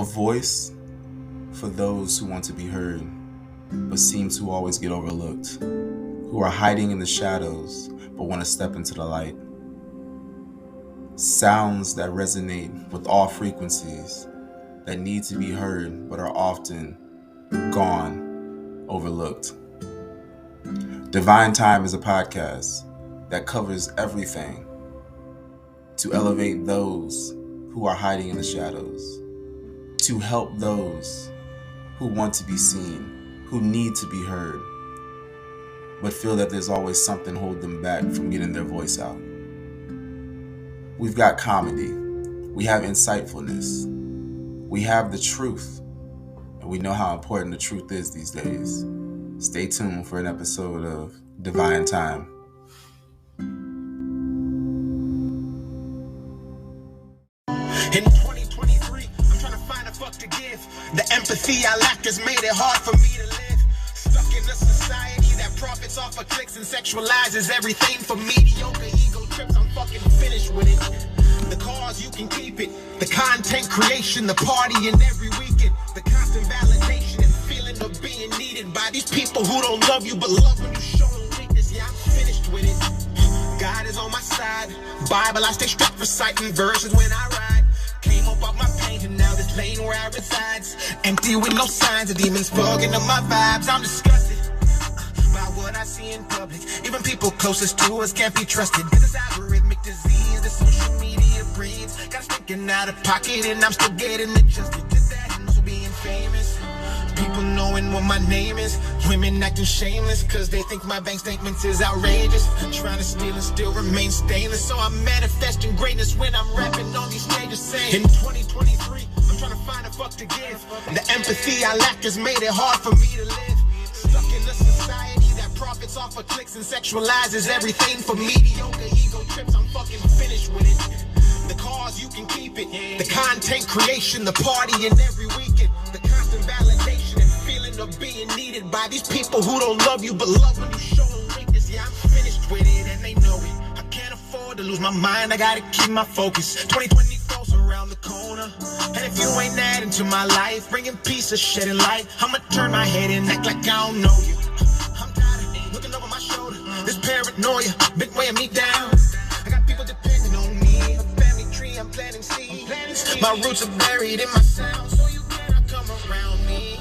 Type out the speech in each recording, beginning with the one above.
A voice for those who want to be heard, but seem to always get overlooked, who are hiding in the shadows, but want to step into the light. Sounds that resonate with all frequencies, that need to be heard, but are often gone, overlooked. Divine Time is a podcast that covers everything to elevate those who are hiding in the shadows, to help those who want to be seen, who need to be heard, but feel that there's always something holding them back from getting their voice out. We've got comedy, we have insightfulness, we have the truth, and we know how important the truth is these days. Stay tuned for an episode of Divine Time. In 2023, I'm trying to find a fuck to give. The empathy I lack has made it hard for me to live. Stuck in a society that profits off of clicks and sexualizes everything for mediocre ego trips. I'm fucking finished with it. The cause, you can keep it. The content creation, the party and every weekend. The constant validation and feeling of being needed by these people who don't love you but love when you show them weakness. Yeah, I'm finished with it. God is on my side. Bible, I stay strapped reciting verses when I ride. Came up off my pain and now this lane where I resides. Empty with no signs of demons fogging up my vibes. I'm disgusted by what I see in public. Even people closest to us can't be trusted. This is algorithmic disease that social media breeds. Got us thinking out of pocket and I'm still getting adjusted to that. And also being famous. People knowing what my name is. Women acting shameless cause they think my bank statements is outrageous. Trying to steal and still remain stainless. So I'm manifesting greatness when I'm rapping on these stages saying in 2023, I'm trying to find a fuck to give. The empathy I lack has made it hard for me to live. Stuck in a society that profits off of clicks and sexualizes everything for mediocre ego trips. I'm fucking finished with it. The cause, you can keep it. The content creation, the party and every weekend. The constant validation and feeling of being needed by these people who don't love you but love when you show them weakness. Yeah, I'm finished with it and they know it. I can't afford to lose my mind, I gotta keep my focus. 2024's around the corner, and if you ain't adding to my life, bringing peace or shedding light, I'ma turn my head and act like I don't know you. I'm tired of looking over my shoulder. This paranoia been weighing me down. I got people depending on me. A family tree, I'm planting seeds. My roots are buried in my sound, so you cannot come around me.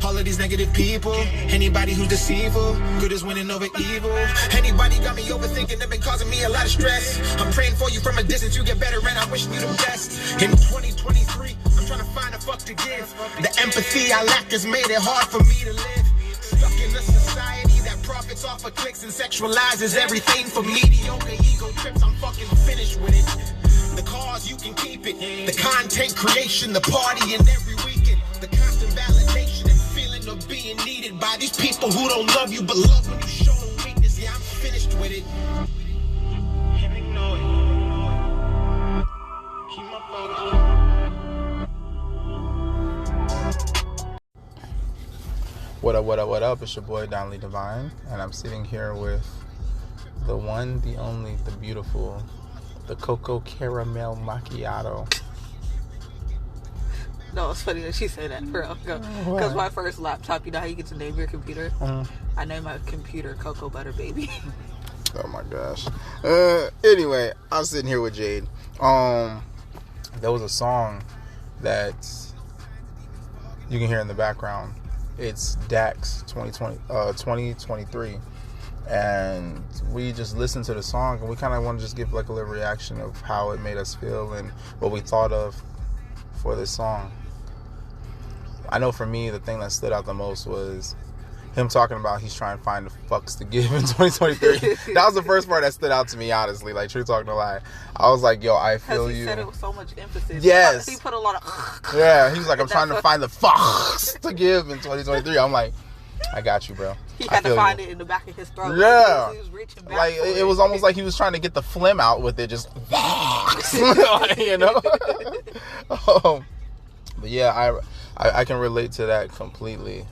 All of these negative people, anybody who's deceitful, good is winning over evil. Anybody got me overthinking, they've been causing me a lot of stress. I'm praying for you from a distance, you get better and I'm wishing you the best. In 2023, I'm trying to find a fuck to give. The empathy I lack has made it hard for me to live. Stuck in a society that profits off of clicks and sexualizes everything for mediocre ego trips. I'm fucking finished with it. The cause, you can keep it. The content creation, the party and every weekend. The constant validation and feeling of being needed by these people who don't love you but love when you show them weakness. Yeah, I'm finished with it. And ignore it. Keep my focus. What up? It's your boy Donley Divine, and I'm sitting here with the one, the only, the beautiful, the Cocoa Caramel Macchiato. No, it's funny that she said that, for real. Because my first laptop, you know how you get to name your computer? I named my computer Cocoa Butter Baby. Oh my gosh. Anyway, I'm sitting here with Jade. There was a song that you can hear in the background. It's Dax 2023. And we just listened to the song and we kind of want to just give like a little reaction of how it made us feel and what we thought of for this song. I know for me, the thing that stood out the most was him talking about he's trying to find the fucks to give in 2023. That was the first part that stood out to me, honestly. Like, true talking to lie. I was like, yo, I feel you. He said it with so much emphasis. Yes. He put a lot of... Yeah, he was like, I'm trying to find the fucks to give in 2023. I'm like, I got you, bro. He had to find it in the back of his throat. Yeah. He was reaching back like, it was almost like he was trying to get the phlegm out with it, just... you know? But yeah, I can relate to that completely.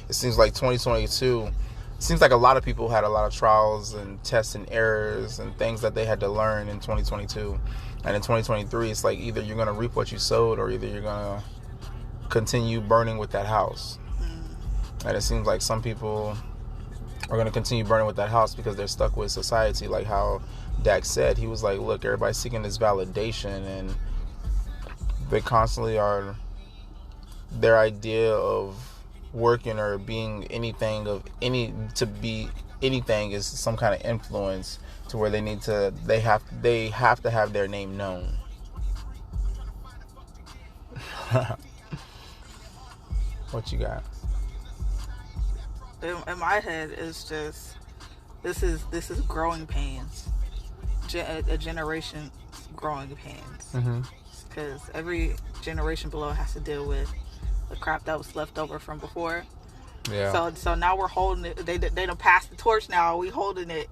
It seems like 2022, seems like a lot of people had a lot of trials and tests and errors and things that they had to learn in 2022. And in 2023, it's like either you're going to reap what you sowed or either you're going to continue burning with that house. And it seems like some people are going to continue burning with that house because they're stuck with society. Like how Dak said, he was like, look, everybody's seeking this validation, and they constantly are, their idea of working or being anything to be anything is some kind of influence to where they have to have their name known. What you got? In my head, it's just this is growing pains, a generation growing pains, because every generation below has to deal with the crap that was left over from before. Yeah. So now we're holding it. They done passed the torch. Now we holding it,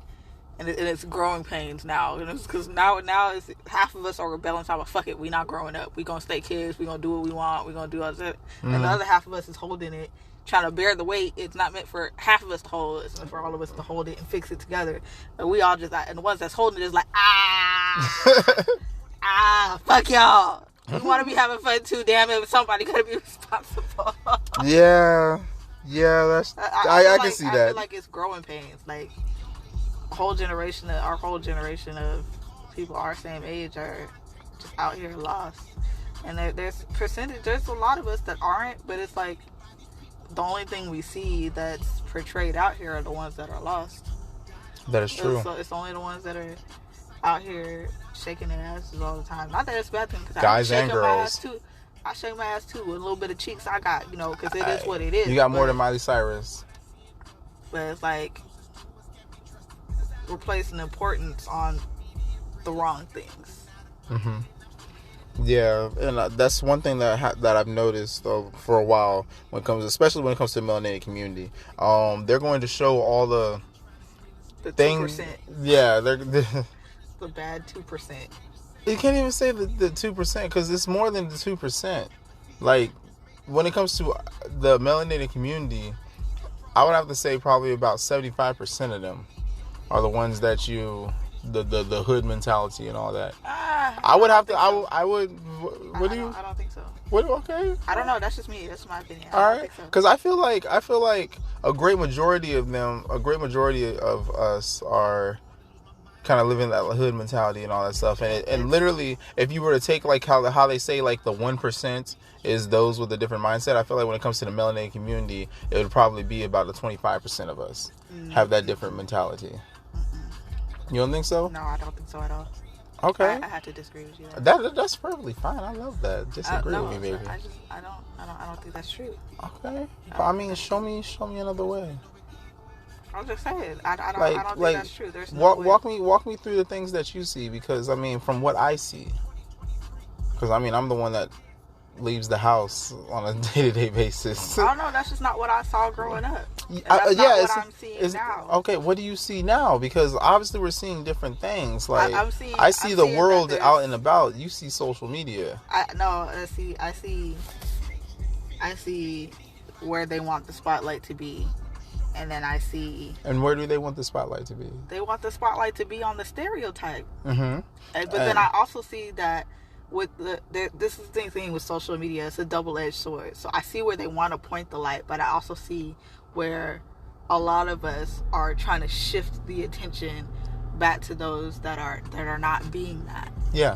and it's growing pains now. And it's because now it's half of us are rebelling. Talking about fuck it, we not growing up. We gonna stay kids. We gonna do what we want. We gonna do all that. And the other half of us is holding it, trying to bear the weight. It's not meant for half of us to hold. It's meant for all of us to hold it and fix it together. And we all just, and the ones that's holding it is like, fuck y'all. We want to be having fun too. Damn it, somebody gotta be responsible. Yeah, that's. I can see that. I feel like it's growing pains. Like our whole generation of people our same age are just out here lost. And there's a lot of us that aren't, but it's like the only thing we see that's portrayed out here are the ones that are lost. That is true. It's only the ones that are out here shaking their asses all the time. Not that it's a bad thing, because guys and girls. I shake my ass too with a little bit of cheeks I got, because it is what it is. You got more than Miley Cyrus. But it's like we're placing importance on the wrong things. Yeah, and that's one thing that I've noticed for a while especially when it comes to the melanated community. They're going to show all the things. 2%. Yeah, they're the bad 2%. You can't even say the 2% because it's more than the 2%. Like when it comes to the melanated community, I would have to say probably about 75% of them are the ones that the hood mentality and all that. I would have to. I would. What do you? I don't think so. What? Okay. I don't know. That's just me. That's my opinion. All right. Because I feel like a great majority of us are kind of living that hood mentality and all that stuff. And literally, if you were to take like how they say like the 1% is those with a different mindset, I feel like when it comes to the melanated community, it would probably be about the 25% of us have that different mentality. You don't think so? No, I don't think so at all. Okay. I have to disagree with you. That's perfectly fine. I love that. Disagree with me, baby. I don't think that's true. Okay. I mean, show me another way. I'm just saying. I don't think that's true. There's no way. Walk me through the things that you see, because I mean, from what I see, because I mean, I'm the one that leaves the house on a day-to-day basis. I don't know. That's just not what I saw growing up. That's not what I'm seeing now. Okay, what do you see now? Because obviously we're seeing different things. Like I see the world out and about. You see social media. I see where they want the spotlight to be, and then I see. And where do they want the spotlight to be? They want the spotlight to be on the stereotype. But then I also see that. This is the thing with social media. It's a double-edged sword. So I see where they want to point the light, but I also see where a lot of us are trying to shift the attention back to those that are not being that. Yeah.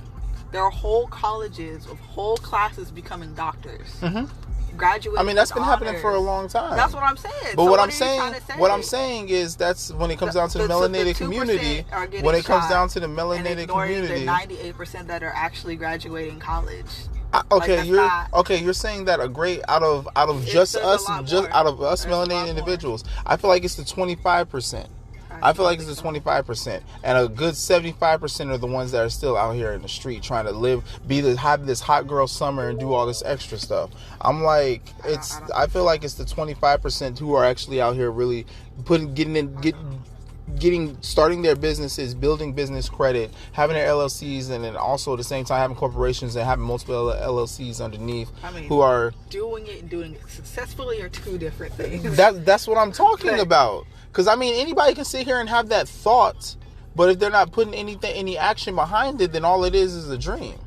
There are whole colleges of whole classes becoming doctors. Graduating. I mean, that's been honors. happening for a long time. That's what I'm saying. But what I'm saying is that's when it comes down to the melanated community. When it comes down to the melanated community, the 98% that are actually graduating college. You're saying that out of us melanated individuals, I feel like it's the 25%. I feel like it's the 25%, and a good 75% are the ones that are still out here in the street trying to have this hot girl summer and do all this extra stuff. I'm like, I feel like it's the 25% who are actually out here really starting their businesses, building business credit, having their LLCs, and then also at the same time having corporations and having multiple LLCs underneath, who are doing it and doing it successfully are two different things. That's what I'm talking about. Because I mean, anybody can sit here and have that thought, but if they're not putting any action behind it, then all it is a dream.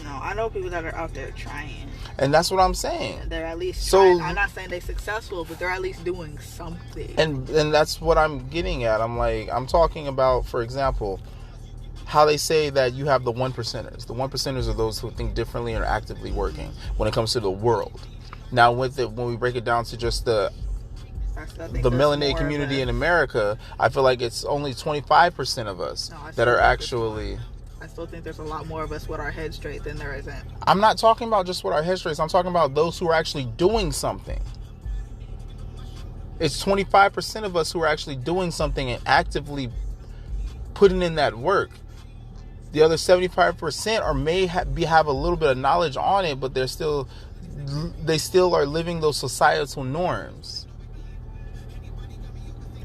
No, I know people that are out there trying. And that's what I'm saying. They're at least trying. I'm not saying they're successful, but they're at least doing something. And that's what I'm getting at. I'm talking about, for example, how they say that you have the 1%ers. The 1%ers are those who think differently and are actively working when it comes to the world. Now, when we break it down to just the melanated community in America, I feel like it's only 25% of us that are actually... I still think there's a lot more of us with our heads straight than there isn't. I'm not talking about just with our heads straight. I'm talking about those who are actually doing something. It's 25% of us who are actually doing something and actively putting in that work. The other 75% or may have a little bit of knowledge on it, but they still are living those societal norms.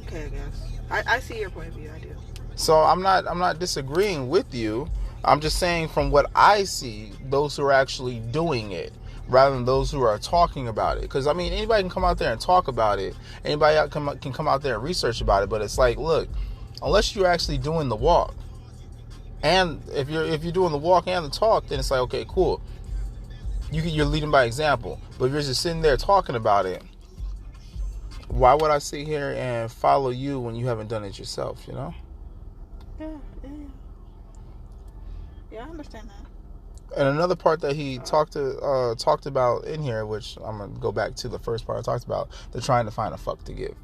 Okay, I guess. I see your point of view. I do. So I'm not disagreeing with you. I'm just saying from what I see, those who are actually doing it, rather than those who are talking about it. Because I mean, anybody can come out there and talk about it. Anybody can come out there and research about it. But it's like, look, unless you're actually doing the walk, and if you're doing the walk and the talk, then it's like, okay, cool. You're leading by example. But if you're just sitting there talking about it, why would I sit here and follow you when you haven't done it yourself? You know. Yeah, I understand that. And another part that he talked about in here, which I'm gonna go back to the first part I talked about, they're trying to find a fuck to give.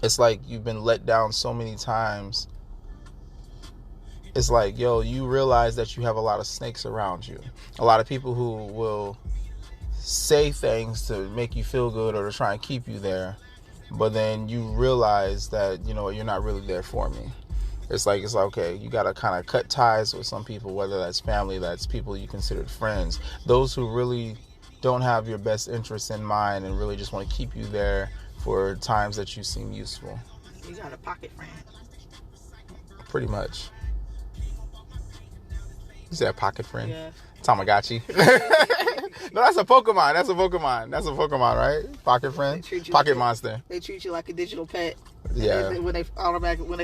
It's like you've been let down so many times. It's like, yo, you realize that you have a lot of snakes around you. A lot of people who will say things to make you feel good or to try and keep you there, but then you realize that, you know, you're not really there for me. It's like, okay, you got to kind of cut ties with some people, whether that's family, that's people you considered friends. Those who really don't have your best interests in mind and really just want to keep you there for times that you seem useful. You got a pocket friend. Pretty much. You said pocket friend? Yeah. Tamagotchi. No, that's a Pokemon. That's a Pokemon, right? Pocket friend? Pocket monster. They treat you like a digital pet. Yeah. When they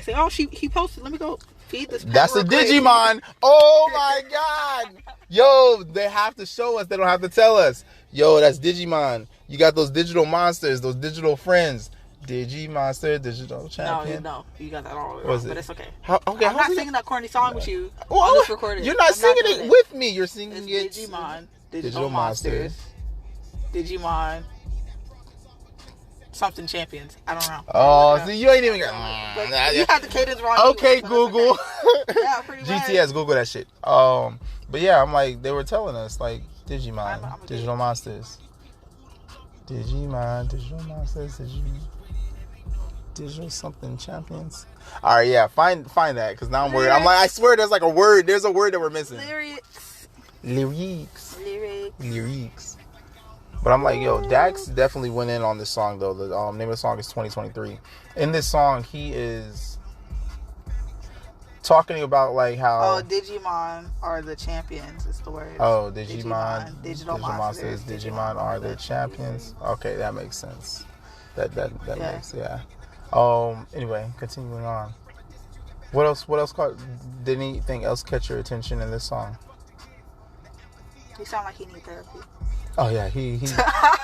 say, oh, he posted, let me go feed this pet. That's a Digimon. Oh my God. Yo, they have to show us. They don't have to tell us. Yo, that's Digimon. You got those digital monsters, those digital friends. Digimonster, digital champion. No, you got that all wrong, but it's okay. I'm not singing that corny song with you. Well, I'll just record it. You're not singing it with me. You're singing it. Digimon, digital monsters, Digimon, something champions. I don't know. Oh, so you ain't even. You had the cadence wrong. Okay, Google. Okay. Yeah, pretty much. GTS, Google that shit. But yeah, I'm like, they were telling us like Digimon, digital monsters. Digimon, digital monsters, digital something champions. All right, yeah, find that, because now I'm worried. I'm like, I swear there's like a word. There's a word that we're missing. Lyrics. But I'm like, yo, Dax definitely went in on this song though. The name of the song is 2023. In this song, he is talking about like how Digimon are the champions is the word. Oh, Digimon digital monsters, Digimon are the champions. Okay, that makes sense. That makes anyway, continuing on. What else did anything else catch your attention in this song? You sound like he needs therapy. Oh yeah, he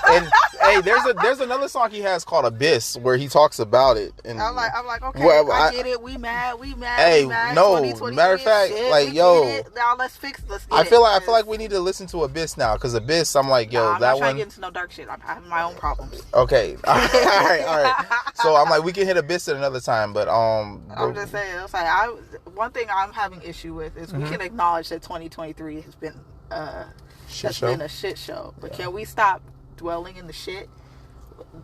and hey, there's another song he has called Abyss where he talks about it. And I'm like, okay, I get it. We mad. Hey, no, 2020 matter of fact, shit, like, yo, now let's get I feel like we need to listen to Abyss now, because Abyss, I'm like, yo, I'm that not trying one. to get into no dark shit. I'm having my own problems. Okay, all right. So I'm like, we can hit Abyss at another time, but I'm just saying, it's like one thing I'm having issue with is we can acknowledge that 2023 has been been a shit show. But can we stop dwelling in the shit?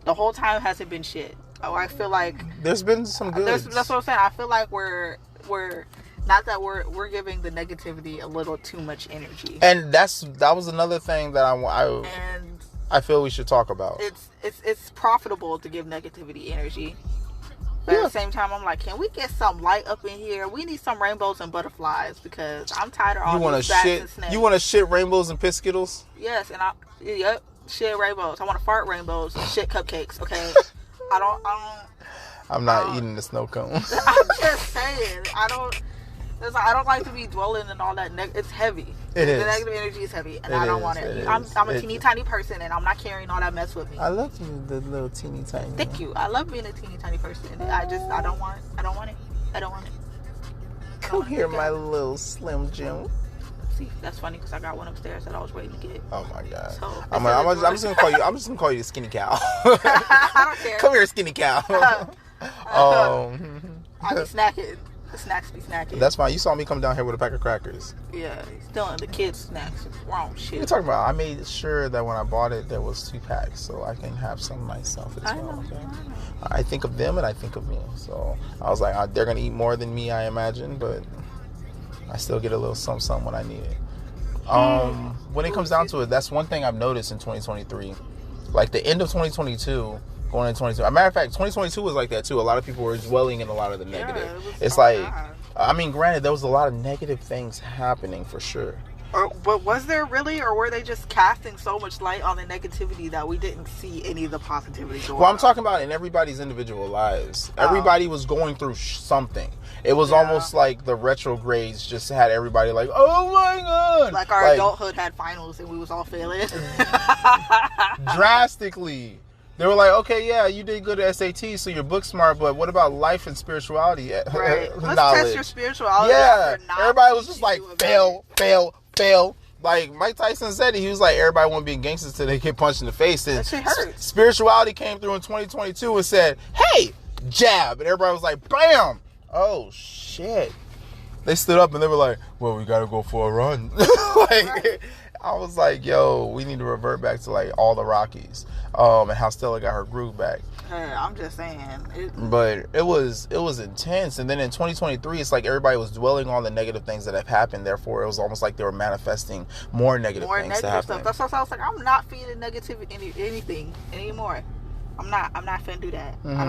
The whole time hasn't been shit. Oh, I feel like there's been some good. That's what I'm saying. I feel like we're not that we're giving the negativity a little too much energy. And that was another thing that I feel we should talk about. It's profitable to give negativity energy. But at the same time, I'm like, can we get some light up in here? We need some rainbows and butterflies because I'm tired of all these bats and snakes. You want to shit rainbows and piss Skittles? Yes, and yep, shit rainbows. I want to fart rainbows and shit cupcakes. Okay, I'm not eating the snow cone. I'm just saying, I don't like to be dwelling in all that. It's heavy. It is. The negative energy is heavy, and I don't want it. I'm a teeny tiny person, and I'm not carrying all that mess with me. I love the little teeny tiny. Thank you. I love being a teeny tiny person. I don't want it. I don't want it. Come here, my little Slim Jim. See, that's funny because I got one upstairs that I was waiting to get. Oh my god. So, I'm just gonna call you. I'm just gonna call you the skinny cow. I don't care. Come here, skinny cow. I be snacking. The snacks be snacking. That's fine. You saw me come down here with a pack of crackers. Yeah, stealing the kids' snacks. It's wrong shit. You're talking about. I made sure that when I bought it, there was 2 packs, so I can have some myself as well. Okay. I think of them and I think of me. So I was like, they're gonna eat more than me, I imagine, but I still get a little something when I need it. When it comes down to it, that's one thing I've noticed in 2023. Like the end of 2022. Going into 2022. As a matter of fact, 2022 was like that too. A lot of people were dwelling in a lot of the negative. It's like, I mean, granted, there was a lot of negative things happening for sure. But was there really, or were they just casting so much light on the negativity that we didn't see any of the positivity going on? Well, I'm talking about in everybody's individual lives. Everybody was going through something. It was almost like the retrogrades just had everybody like, oh my god! Like our adulthood had finals and we was all failing. Drastically. They were like, okay, yeah, you did good at SAT, so you're book smart, but what about life and spirituality right. knowledge? Let's test your spirituality. Yeah. Everybody was just like, fail. Like, Mike Tyson said it. He was like, everybody want to be gangsters till they get punched in the face. And that shit hurts. Spirituality came through in 2022 and said, hey, jab. And everybody was like, bam. Oh, shit. They stood up and they were like, well, we got to go for a run. Right. I was like, yo, we need to revert back to like all the Rockies, and how Stella got her groove back. I'm just saying. But it was intense. And then in 2023, it's like everybody was dwelling on the negative things that have happened. Therefore, it was almost like they were manifesting more negative things to happen. Stuff. That's why I was like, I'm not feeding negativity anything anymore. I'm not finna do that. Mm-hmm. I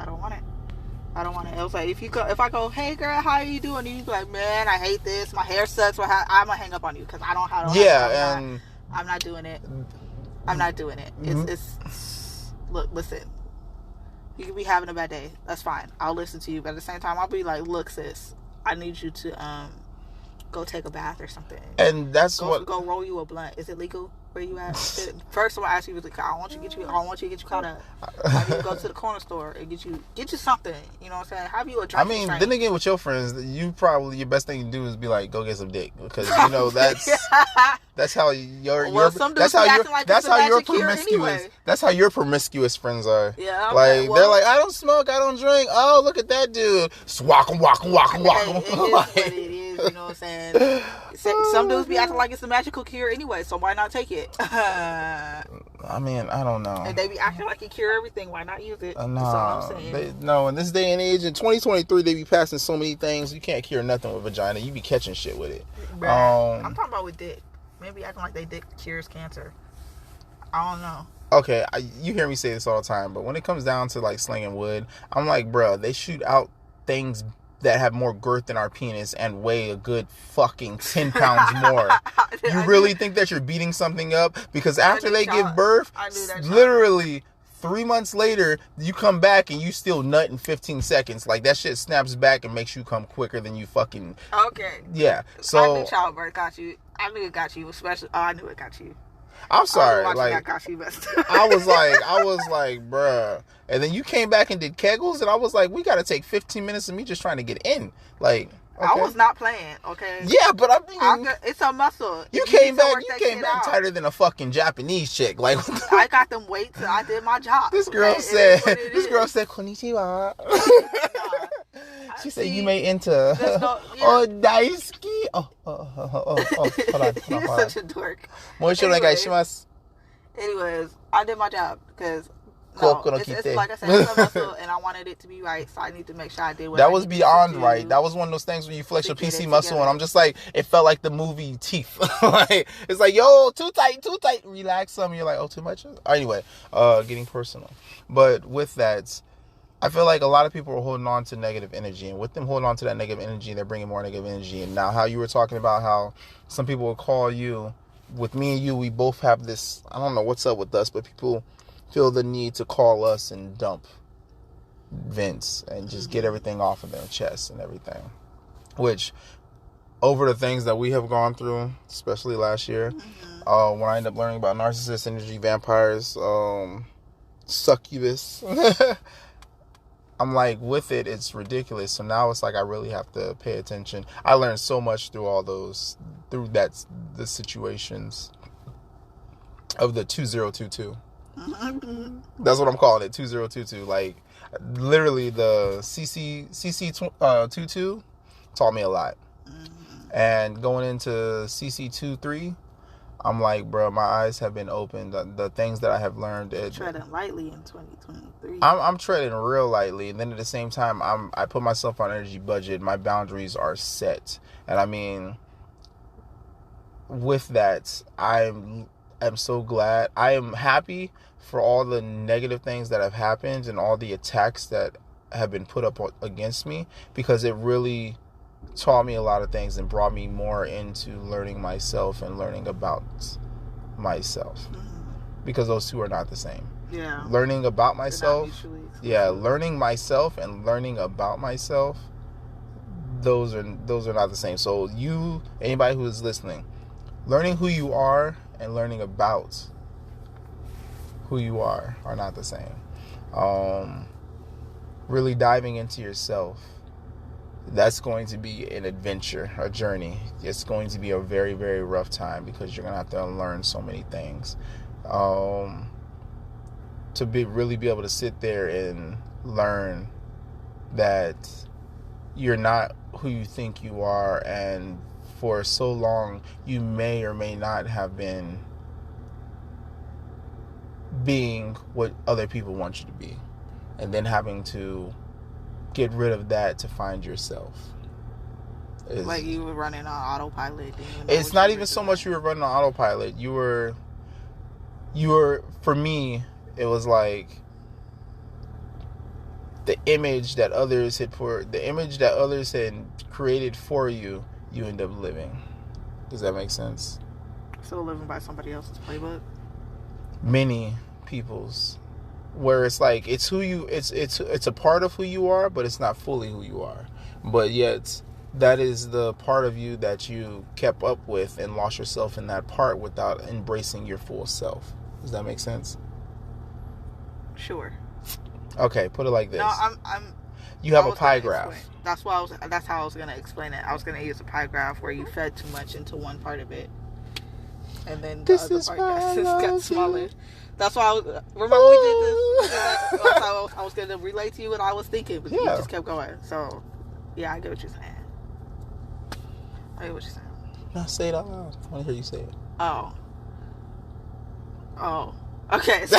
don't want it. It was like if I go, hey girl, how are you doing? And you be like, man, I hate this. My hair sucks. I'm gonna hang up on you because I don't. I'm not doing it. I'm not doing it. It's look, listen. You can be having a bad day. That's fine. I'll listen to you. But at the same time, I'll be like, look, sis, I need you to go take a bath or something. And that's go roll you a blunt. Is it legal? Where you at? First, I'm gonna ask you. I don't want you to get you caught up. I need to go to the corner store and get you something. You know what I'm saying? Have you a drink? I mean, then again, with your friends, your best thing to do is be like, go get some dick, because you know that's how that's how your promiscuous friends are. Yeah, like they're like, I don't smoke, I don't drink. Oh, look at that dude, walk him. It is what it is. You know what I'm saying? Some dudes be acting like it's a magical cure anyway, so why not take it? I mean, I don't know. And they be acting like it cure everything. Why not use it? No, that's all I'm saying. No, in this day and age, in 2023, they be passing so many things. You can't cure nothing with vagina. You be catching shit with it. I'm talking about with dick. Maybe acting like they dick cures cancer. I don't know. Okay, you hear me say this all the time, but when it comes down to like slinging wood, I'm like, bro, they shoot out things that have more girth than our penis and weigh a good fucking 10 pounds more. You really think that you're beating something up? Because after they give birth, literally 3 months later, you come back and you still nut in 15 seconds. Like, that shit snaps back and makes you come quicker than you fucking... Okay. Yeah, so... I knew childbirth got you. I knew it got you, especially... Oh, I knew it got you. I'm sorry, like I was like, bruh. And then you came back and did Kegels, and I was like, we got to take 15 minutes of me just trying to get in. Like, okay. I was not playing, okay? Yeah, but I mean, it's a muscle. You came back tighter than a fucking Japanese chick. Like, I got them weights, and I did my job. This girl said, konnichiwa. She said, you may enter. Oh, daisuki. Oh, hold on. You're such a dork. Anyways, I did my job because it's like I said, it's a muscle, and I wanted it to be right, so I need to make sure I did what that was beyond right. That was one of those things where you flex your PC muscle, and I'm just like, it felt like the movie Teeth. Like, it's like, yo, too tight, relax some. You're like, oh, too much? Anyway, getting personal. But with that, I feel like a lot of people are holding on to negative energy, and with them holding on to that negative energy, they're bringing more negative energy. And now, how you were talking about how some people will call you, with me and you, we both have this, I don't know what's up with us, but people feel the need to call us and dump vents and just get everything off of their chest and everything. Which, over the things that we have gone through, especially last year, when I ended up learning about narcissists, energy vampires, succubus, I'm like, with it, it's ridiculous. So now it's like I really have to pay attention. I learned so much through all those, the situations of the 2022. That's what I'm calling it, 2022. Like, literally, the CC 22 taught me a lot. And going into CC 23, I'm like, bro, my eyes have been opened. The things that I have learned. Treading lightly in 2023. I'm treading real lightly, and then at the same time, I put myself on energy budget. My boundaries are set, and I mean, with that, I'm so glad. I am happy for all the negative things that have happened and all the attacks that have been put up against me, because it really taught me a lot of things and brought me more into learning myself and learning about myself, because those two are not the same. Yeah. Learning about myself, learning myself and learning about myself, those are not the same. So anybody who is listening, learning who you are and learning about who you are not the same. Really diving into yourself, that's going to be an adventure, a journey. It's going to be a very, very rough time, because you're going to have to unlearn so many things. To really be able to sit there and learn that you're not who you think you are, and for so long you may or may not have been being what other people want you to be, and then having to get rid of that to find yourself. Like you were running on autopilot. It's not even so much you were running on autopilot. You were, for me, it was like the image that others had created for you, you end up living. Does that make sense? So living by somebody else's playbook? Many people's. Where it's like, it's a part of who you are, but it's not fully who you are. But yet, that is the part of you that you kept up with and lost yourself in that part without embracing your full self. Does that make sense? Sure. Okay, put it like this. No, you have a pie graph. That's how I was gonna explain it. I was gonna use a pie graph where you fed too much into one part of it, and then the other part got smaller. That's why remember we did this. I was going to relate to you what I was thinking, but you just kept going. So, yeah, I get what you're saying. No, say it out loud. I want to hear you say it. Oh. Okay. So,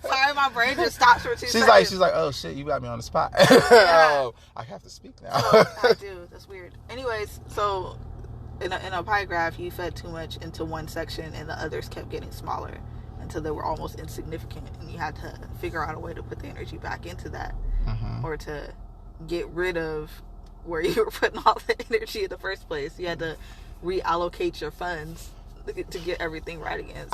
sorry, my brain just stopped for 2 seconds. She's like, oh shit, you got me on the spot. Yeah. Oh, I have to speak now. I do. That's weird. Anyways, so in a pie graph, you fed too much into one section, and the others kept getting smaller until they were almost insignificant, and you had to figure out a way to put the energy back into that, or to get rid of where you were putting all the energy in the first place. You had to reallocate your funds to get everything right again.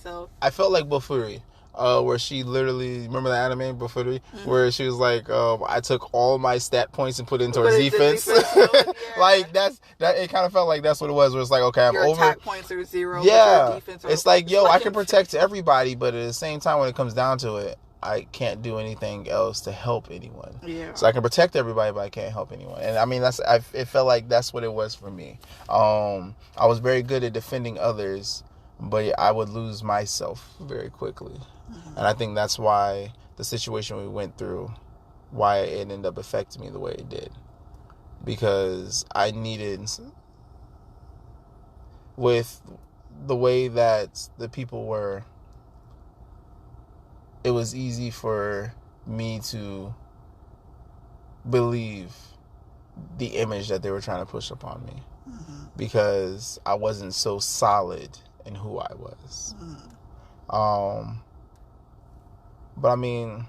So I felt like Bofuri. Where she literally, remember the anime Bofuri, where she was like, I took all my stat points and put it into her defense. Like it kind of felt like that's what it was. Where it's like, okay, your attack points are 0. Yeah, your defense it's like, yo, I can protect everybody, but at the same time, when it comes down to it, I can't do anything else to help anyone. Yeah. So I can protect everybody, but I can't help anyone. And I mean, it felt like that's what it was for me. I was very good at defending others, but I would lose myself very quickly. And I think that's why the situation we went through, why it ended up affecting me the way it did. Because I needed, with the way that the people were, it was easy for me to believe the image that they were trying to push upon me. Because I wasn't so solid in who I was. But I mean,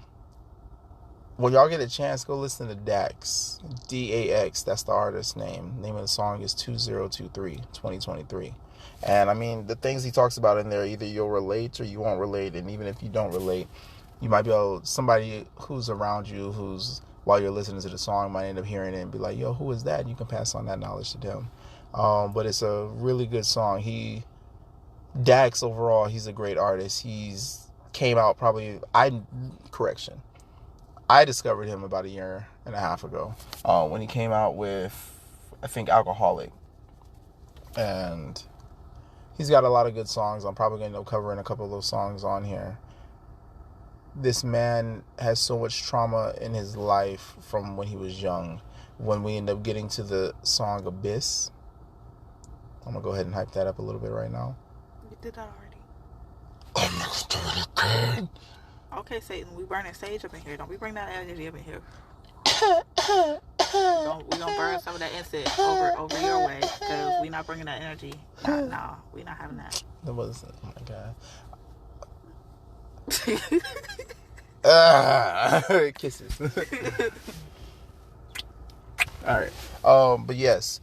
when y'all get a chance, go listen to Dax. DAX, that's the artist name. Name of the song is 2023. And I mean, the things he talks about in there, either you'll relate or you won't relate. And even if you don't relate, you might be able, somebody who's around you, who's, while you're listening to the song, might end up hearing it and be like, yo, who is that? And you can pass on that knowledge to them. But it's a really good song. Dax overall, he's a great artist. He's came out probably, I discovered him about a year and a half ago when he came out with, I think, Alcoholic. And he's got a lot of good songs. I'm probably going to end up covering a couple of those songs on here. This man has so much trauma in his life from when he was young. When we end up getting to the song Abyss, I'm going to go ahead and hype that up a little bit right now. You did that already. I'm not going to do it again. Okay, Satan, we burning sage up in here. Don't we bring that energy up in here? We gonna burn some of that incense over your way, because we not bringing that energy. No, we not having that. That was, oh my god. Kisses. All right. But yes,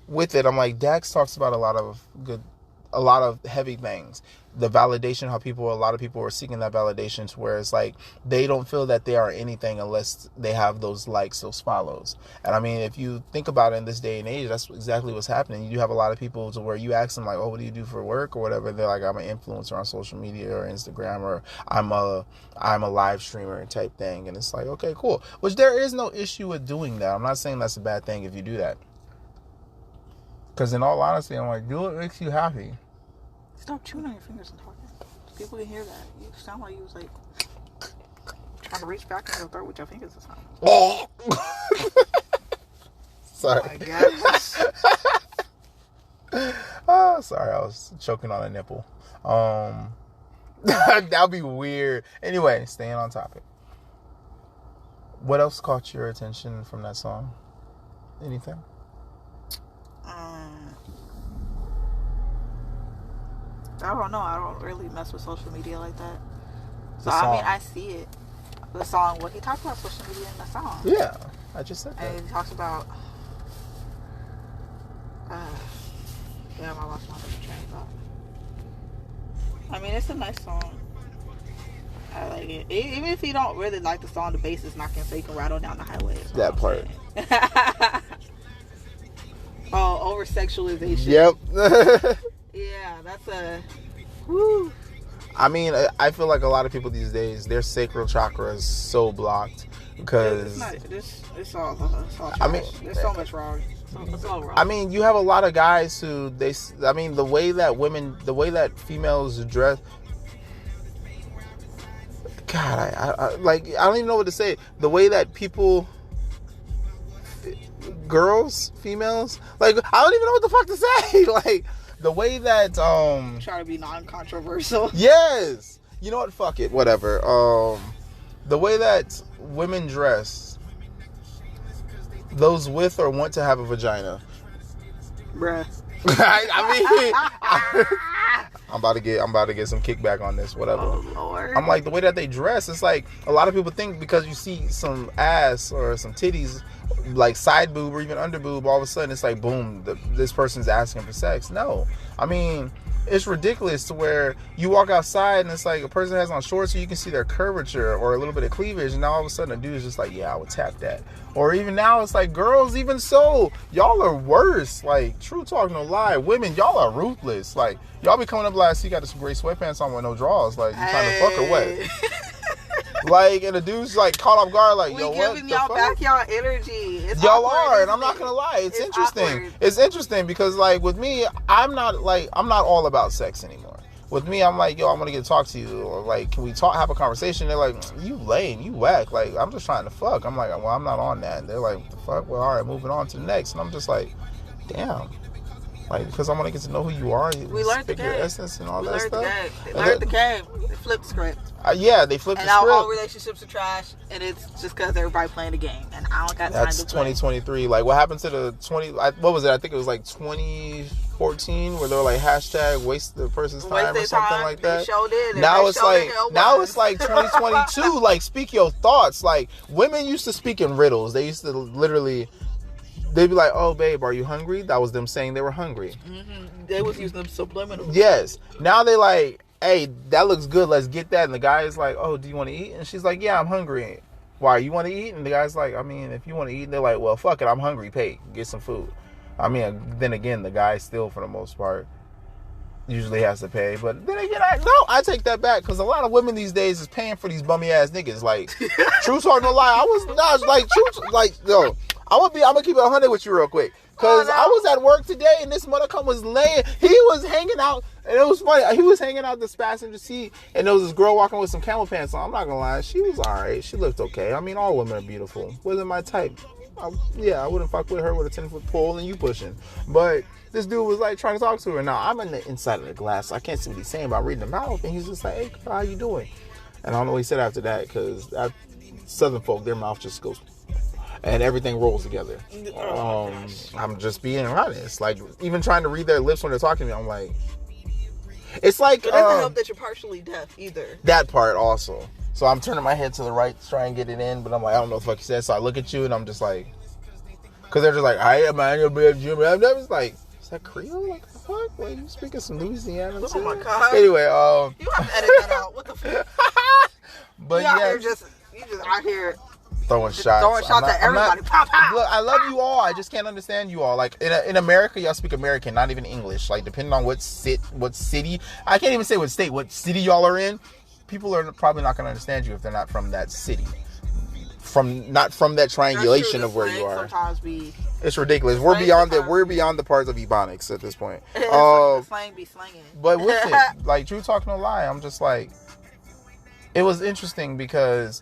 with it, I'm like, Dax talks about a lot of heavy things. The validation, how a lot of people are seeking that validation to where it's like they don't feel that they are anything unless they have those likes, those follows. And I mean, if you think about it in this day and age, that's exactly what's happening. You do have a lot of people to where you ask them like, oh, what do you do for work or whatever? They're like, I'm an influencer on social media or Instagram, or I'm a live streamer type thing. And it's like, okay, cool. Which there is no issue with doing that. I'm not saying that's a bad thing if you do that. Because in all honesty, I'm like, do what makes you happy. Stop chewing on your fingers and talking. People can hear that. You sound like you was like trying to reach back in your throat with your fingers or something. Oh! Sorry. Oh my gosh. Oh, sorry. I was choking on a nipple. That'd be weird. Anyway, staying on topic. What else caught your attention from that song? Anything? I don't know. I don't really mess with social media like that. So, I mean, I see it. The song, he talks about social media in the song. Yeah, I just said that. And he talks about... damn, I lost my train of thought. I mean, it's a nice song. I like it. Even if you don't really like the song, the bass is knocking so you can rattle down the highway. That part. Oh, over-sexualization. Yep. Yeah, that's a... Woo. I mean, I feel like a lot of people these days, their sacral chakra is so blocked because... It's all trash. I mean, there's so much wrong. It's all wrong. I mean, you have a lot of guys who, the way that females dress... God, I don't even know what to say. The way that people... Girls, females, I don't even know what the fuck to say. Like... The way that try to be non-controversial. Yes. You know what? Fuck it. Whatever. The way that women dress, those with or want to have a vagina. Bruh. I mean, I'm about to get some kickback on this. Whatever. Oh, Lord. I'm like, the way that they dress, it's like a lot of people think because you see some ass or some titties, like side boob or even under boob, all of a sudden it's like, boom, this person's asking for sex. No. I mean, it's ridiculous to where you walk outside and it's like a person has on shorts so you can see their curvature or a little bit of cleavage, and now all of a sudden a dude is just like, yeah, I would tap that. Or even now it's like, girls, even so, y'all are worse. Like, true talk, no lie. Women, y'all are ruthless. Like, y'all be coming up like, see, you got some great sweatpants on with no drawers. Like, you trying to fuck or what? Like, and the dude's like caught off guard, like, yo, what? We giving y'all back y'all energy. It's y'all awkward, are, and I'm not gonna lie, it's interesting. Awkward. It's interesting because, like, with me, I'm not all about sex anymore. With me, I'm like, yo, I'm gonna get to talk to you, or like, can we have a conversation? They're like, you lame, you whack. Like, I'm just trying to fuck. I'm like, well, I'm not on that. And they're like, what the fuck? Well, all right, moving on to the next. And I'm just like, damn. Like, because I want to get to know who you are. We learned the game. Your essence and all that stuff. They learned the game. They flipped the script. Yeah, they flipped the script. And now all relationships are trash, and it's just because everybody playing the game. And I don't got time That's to play. 2023. Like, what happened to the what was it? I think it was like 2014, where they were like hashtag waste the person's time or something like that. They showed it. Now it's like 2022. Like, speak your thoughts. Like, women used to speak in riddles. They used to literally, they'd be like, "Oh, babe, are you hungry?" That was them saying they were hungry. Mm-hmm. They was using them subliminal. Yes. Now they like, "Hey, that looks good. Let's get that." And the guy is like, "Oh, do you want to eat?" And she's like, "Yeah, I'm hungry." "Why, you want to eat?" And the guy's like, "I mean, if you want to eat." And they're like, "Well, fuck it, I'm hungry. Pay, get some food." I mean, then again, the guy still, for the most part, usually has to pay. But then again, I take that back, because a lot of women these days is paying for these bummy ass niggas. Like, true talk, no lie. I was not like yo. I'm gonna keep it 100 with you real quick. Because I was at work today, and this motherfucker was laying. He was hanging out, and it was funny. He was hanging out this passenger seat, and there was this girl walking with some camel pants on. I'm not gonna lie, she was alright. She looked okay. I mean, all women are beautiful. Wasn't my type. I wouldn't fuck with her with a 10-foot pole and you pushing. But this dude was like trying to talk to her. Now I'm in the inside of the glass, so I can't see what he's saying, but I'm reading the mouth, and he's just like, "Hey, girl, how you doing?" And I don't know what he said after that, because Southern folk, their mouth just goes, and everything rolls together. I'm just being honest. Like, even trying to read their lips when they're talking to me, I'm like, it's like, it doesn't help that you're partially deaf either. That part also. So I'm turning my head to the right to try and get it in, but I'm like, I don't know what the fuck you said. So I look at you, and I'm just like, because they're just like, "I am man, you'll be a Jimmy." I'm never like, is that Creole? Like, the fuck? Like, you speaking some Louisiana? Oh my god. Anyway, you have to edit that out. What the fuck? But you just out here throwing shots at everybody. Pop, pop. Look, I love you all. I just can't understand you all. Like, in America, y'all speak American, not even English. Like, depending on what city, I can't even say what state, what city y'all are in, people are probably not going to understand you if they're not from that city. Not from that triangulation of where you are. It's ridiculous. We're beyond it. We're beyond the parts of ebonics at this point. Slang be slanging. But with it, like, true talk, no lie, I'm just like, it was interesting because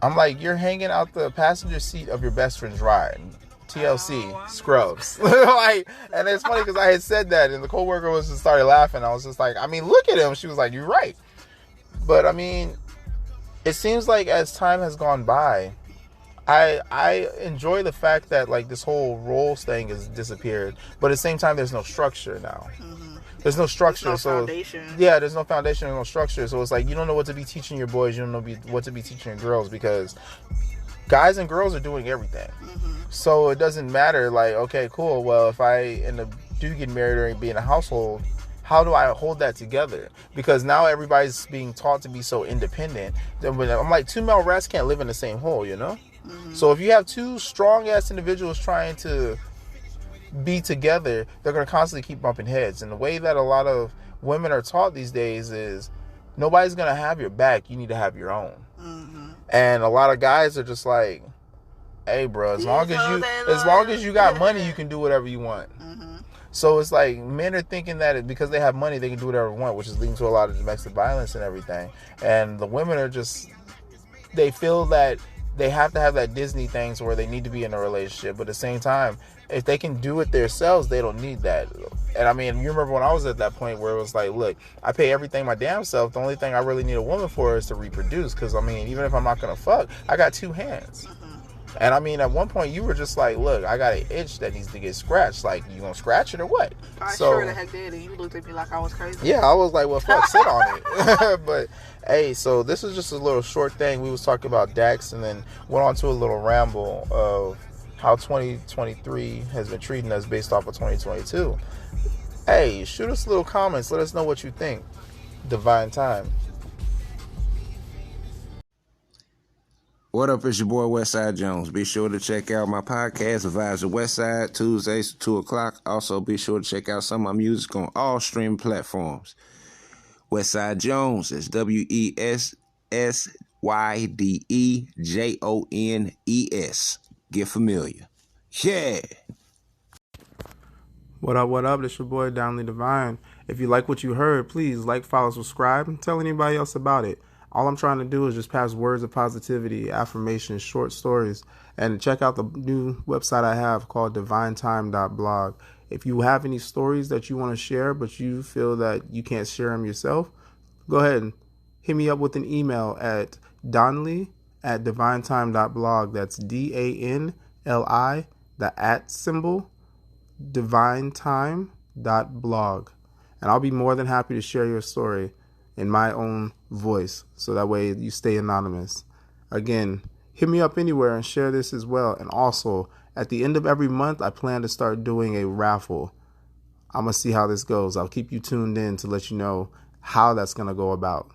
I'm like, you're hanging out the passenger seat of your best friend's ride. TLC, Scrubs. Like, and it's funny because I had said that, and the coworker was just started laughing. I was just like, I mean, look at him. She was like, "You're right." But I mean, it seems like as time has gone by, I enjoy the fact that, like, this whole roles thing has disappeared, but at the same time, there's no structure now. Mm-hmm. There's no structure. There's no foundation. Yeah, there's no foundation and no structure. So it's like, you don't know what to be teaching your boys. You don't know what to be teaching your girls, because guys and girls are doing everything. Mm-hmm. So it doesn't matter. Like, okay, cool. Well, if I do get married or be in a household, how do I hold that together? Because now everybody's being taught to be so independent. I'm like, two male rats can't live in the same hole, you know? Mm-hmm. So if you have two strong-ass individuals trying to be together, they're going to constantly keep bumping heads. And the way that a lot of women are taught these days is, nobody's going to have your back. You need to have your own. Mm-hmm. And a lot of guys are just like, "Hey, bro, as long as you got money, you can do whatever you want." Mm-hmm. So it's like, men are thinking that because they have money, they can do whatever they want, which is leading to a lot of domestic violence and everything. And the women are just, they feel that they have to have that Disney thing where they need to be in a relationship. But at the same time, if they can do it themselves, they don't need that. And I mean, you remember when I was at that point where it was like, look, I pay everything my damn self. The only thing I really need a woman for is to reproduce. Because, I mean, even if I'm not going to fuck, I got two hands. And I mean, at one point you were just like, "Look, I got an itch that needs to get scratched. Like, you gonna scratch it or what?" I sure the heck did. And you looked at me like I was crazy. Yeah, I was like, "Well, fuck, sit on it." But hey, so this is just a little short thing. We was talking about Dax, and then went on to a little ramble of how 2023 has been treating us based off of 2022. Hey, shoot us little comments. Let us know what you think. Divine Time. What up, it's your boy Westside Jones. Be sure to check out my podcast, Vibes of Westside, Tuesdays at 2 o'clock. Also, be sure to check out some of my music on all streaming platforms. Westside Jones is WESSYDEJONES. Get familiar. Yeah. What up? It's your boy, Downly Divine. If you like what you heard, please like, follow, subscribe, and tell anybody else about it. All I'm trying to do is just pass words of positivity, affirmations, short stories, and check out the new website I have called divinetime.blog. If you have any stories that you want to share, but you feel that you can't share them yourself, go ahead and hit me up with an email at at divinetime.blog. That's DANLI, the @ symbol, divinetime.blog. And I'll be more than happy to share your story in my own voice, so that way you stay anonymous. Again, hit me up anywhere and share this as well. And also, at the end of every month, I plan to start doing a raffle. I'm going to see how this goes. I'll keep you tuned in to let you know how that's going to go about.